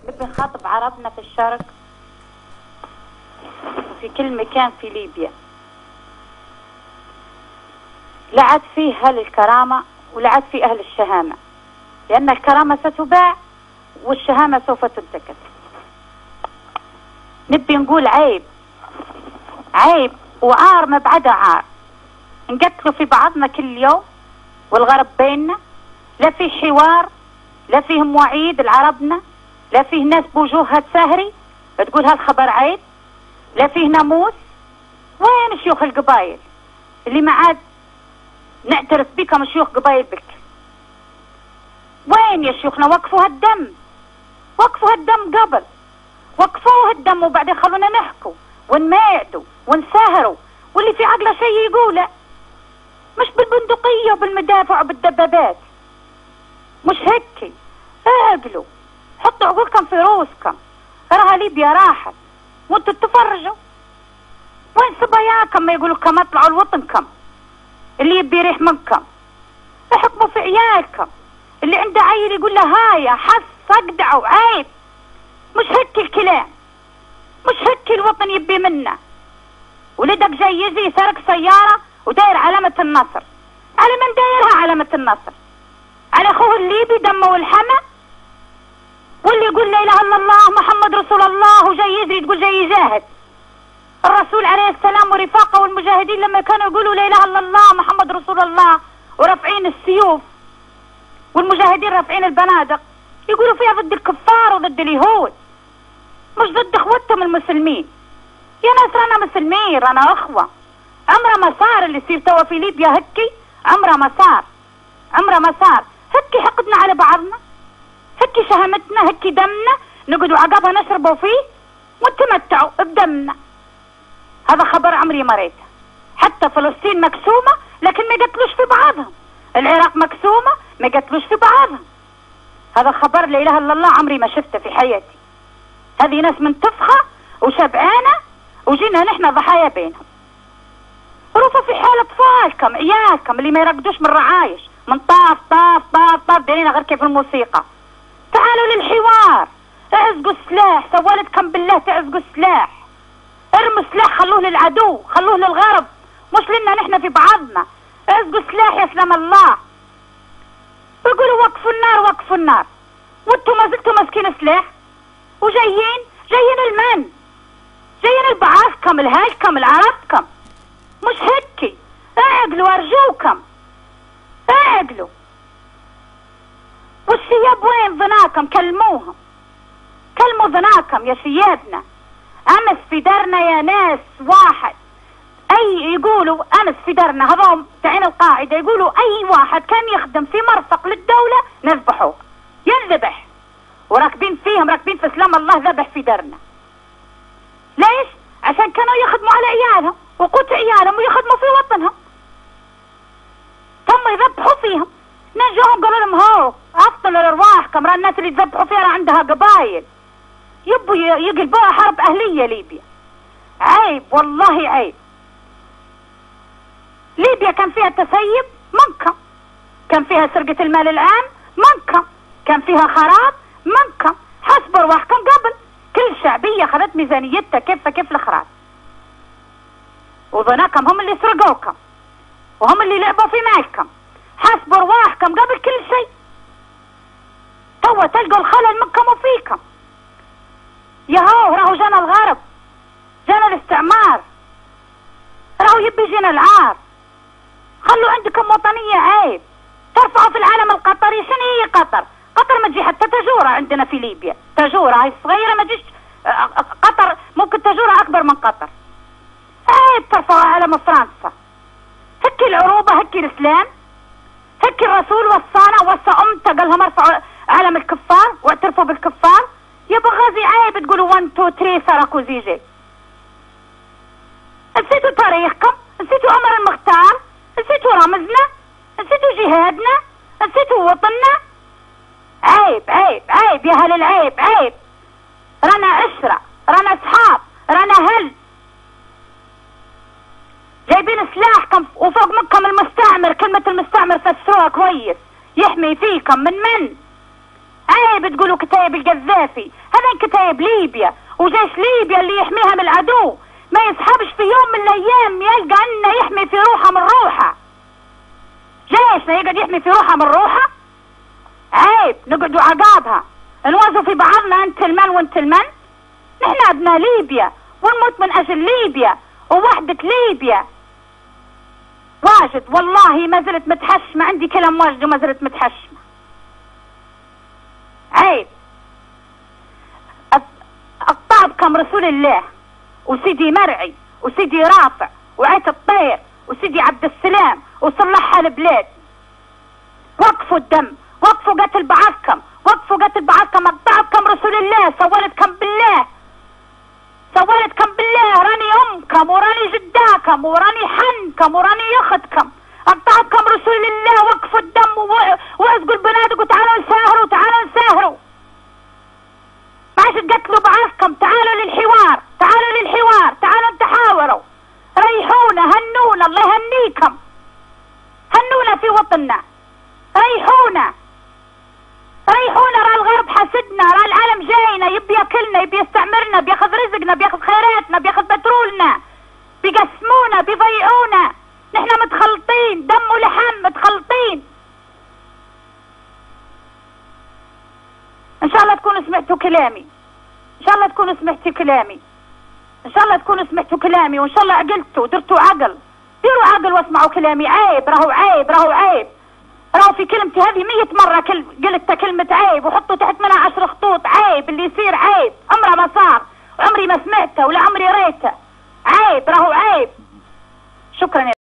نبي نخاطب عربنا في الشرق وفي كل مكان في ليبيا. لا عاد فيه أهل الكرامة ولا عاد فيه أهل الشهامة، لأن الكرامة ستباع والشهامة سوف تنتكس. نبي نقول عيب عيب وعار ما بعد عار، نقتلوا في بعضنا كل يوم والغرب بيننا، لا فيه حوار، لا فيه مواعيد لعربنا، لا فيه ناس بوجوهها تسهري تقول هالخبر عيب، لا فيه ناموس. وين شيوخ القبايل اللي ما عاد نعترف بكم شيوخ قبايل بك؟ وين يا شيوخنا؟ وقفوا هالدم، وقفوا هالدم قبل، وقفوه الدم وبعدين خلونا نحكوا ونماعدوا ونسهروا، واللي في عقله شيء يقوله، مش بالبندقية وبالمدافع وبالدبابات، مش هيك. اقلوا، حطوا عقولكم في روسكم، راها ليبيا راحت وانتوا تفرجوا. وين صباياكم ما يقولوا لكم اطلعوا لوطنكم اللي يبي يريح منكم؟ احكموا في عيالكم، اللي عنده عيل يقول له هايا حس اقدعوا عيب. مش هيك الكلام، مش هيك الوطن يبي منا. ولدك جاي يجي يسرق سيارة وداير علامة النصر، على من دايرها علامة النصر؟ على اخوه الليبي دمه والحمى؟ واللي يقول لا اله الا الله محمد رسول الله وجاي يجري تقول جاي يجاهد. الرسول عليه السلام ورفاقه والمجاهدين لما كانوا يقولوا لا اله الا الله محمد رسول الله ورافعين السيوف والمجاهدين رافعين البنادق، يقولوا فيها ضد الكفار وضد اليهود، مش ضد اخوتهم المسلمين. يا ناس رانا مسلمين، رانا اخوة. عمره ما صار اللي يصير توا في ليبيا هكي، عمره ما صار، عمره ما صار. هكي حقدنا على بعضنا، هكي شهامتنا، هكي دمنا، نقعدوا عقبها نشربوا فيه ونتمتعوا بدمنا. هذا خبر عمري ما ريته. حتى فلسطين مقسومة لكن ما قتلوش في بعضهم، العراق مقسومة ما قتلوش في بعضهم. هذا خبر لا اله الا الله عمري ما شفته في حياتي. هذه ناس منتفخة وشبعانة وجينا نحن ضحايا بينهم. روحوا في حال اطفالكم عيالكم اللي ما يرقدوش من الرعايش، من طاف طاف طاف طاف دايرين غير كيف الموسيقى. تعالوا للحوار، اعزقوا السلاح، سوالتكم بالله تعزقوا السلاح، ارموا السلاح، خلوه للعدو، خلوه للغرب، مش لنا نحن في بعضنا. اعزقوا السلاح يا سلام الله. ويقولوا وقفوا النار وقفوا النار، وانتم ما زلتوا ماسكين سلاح وجايين المن، جايين البعاثكم الهالكم العربكم. مش هيك، اعقلوا ارجوكم، اعقلوا. والشياب وين ظناكم؟ كلموهم، كلموا ظناكم يا شيابنا. امس في دارنا يا ناس واحد، اي يقولوا امس في دارنا هذول تعين القاعدة، يقولوا اي واحد كان يخدم في مرفق للدولة نذبحوه، ينذبح. وراكبين فيهم، راكبين في سلام الله ذبح في دارنا. ليش؟ عشان كانوا يخدموا على عيالهم وقوت عيالهم ويخدموا في وطنهم، ثم يذبحوا فيهم. نجوهم قالوا لهم هو افضلوا لارواحكم، راه الناس اللي تذبحوا فيها عندها قبايل، يبوا يقلبوها حرب اهلية ليبيا. عيب والله عيب. ليبيا كان فيها تسيب منكم، كان فيها سرقة المال العام منكم، كان فيها خراب منكم. حسبوا رواحكم قبل، كل شعبية خذت ميزانيتها كيف الخراج، وظناكم هم اللي سرقوكم وهم اللي لعبوا في مالكم. حاسبوا رواحكم قبل كل شيء، توا تلقوا الخلل منكم وفيكم. ياهو راهو جانا الغرب، جانا الاستعمار، راهو يبي يجينا العار. خلوا عندكم وطنية. عيب ترفعوا في العالم القطري. شنو هي قطر؟ قطر ما تجي حتى تجورة عندنا في ليبيا، تجورة هاي صغيرة ما تجيش. قطر ممكن تجورة أكبر من قطر. عيب ترفعوا علم فرنسا. هكي العروبة، هكي الإسلام، هكي الرسول وصانا وصى أمته قال لهم ارفعوا علم الكفار واعترفوا بالكفار. يا بغازي عيب تقولوا 1 2 3 ساركوزي جي. نسيتوا تاريخكم، نسيتوا عمر المختار، نسيتوا رمزنا، نسيتوا جهادنا، نسيتوا وطننا. عيب عيب عيب يا هل العيب عيب. رانا عشرة، رانا اصحاب، رانا هل. جايبين سلاحكم وفوق منكم المستعمر. كلمة المستعمر فسروها كويس، يحمي فيكم من عيب تقولوا كتايب القذافي، هذا كتايب ليبيا وجيش ليبيا اللي يحميها من العدو، ما يسحبش في يوم من الايام يلقى انه يحمي في روحه من روحه. جيشنا يقعد يحمي في روحه من روحه؟ عيب نقعدوا عقابها نوازوا في بعضنا، انت المن وانت المن. نحن ابناء ليبيا ونموت من اجل ليبيا ووحدة ليبيا. واجد والله ما زلت متحشمة، عندي كلام واجد وما زلت متحشمة. عيب اقطعبكم رسول الله وسيدي مرعي وسيدي رافع وعيت الطير وسيدي عبد السلام وصلحها البلاد. وقفوا الدم، وقفوا قتل بعضكم، وقفوا قتل بعضكم. اقطعبكم رسول الله، سولتكم بالله، سولتكم بالله، راني امكم وراني جداكم وراني حنكم وراني يختكم. اقطعبكم رسول الله، وقفوا الدم واسقوا البنادق وتعالوا نساهروا، تعالوا نساهروا. ما عادش تقتلوا بعضكم، تعالوا للحوار، تعالوا للحوار، تعالوا نتحاوروا. ريحونا، هنونا، الله يهنيكم، هنونا في وطننا، ريحونا ريحونا. راه الغرب حسدنا، راه العالم جاينا يبي ياكلنا، يبي يستعمرنا، بياخذ رزقنا، بياخذ خيراتنا، بياخذ بترولنا، بيقسمونا، بيضيعونا. نحن متخلطين دم ولحم، متخلطين. ان شاء الله تكونوا سمعتوا كلامي، ان شاء الله تكونوا سمعتوا كلامي، ان شاء الله تكونوا سمعتوا كلامي، وان شاء الله عقلتوا درتوا عقل. ديروا عقل واسمعوا كلامي. عيب، راهو عيب، راهو عيب، راهو في كلمتي هذه 100 مرة قلت كلمة عيب وحطوا تحت منها 10 خطوط. عيب اللي يصير، عيب عمره ما صار، عمري ما سمعته ولا عمري ريته. عيب، راهو عيب. شكرا.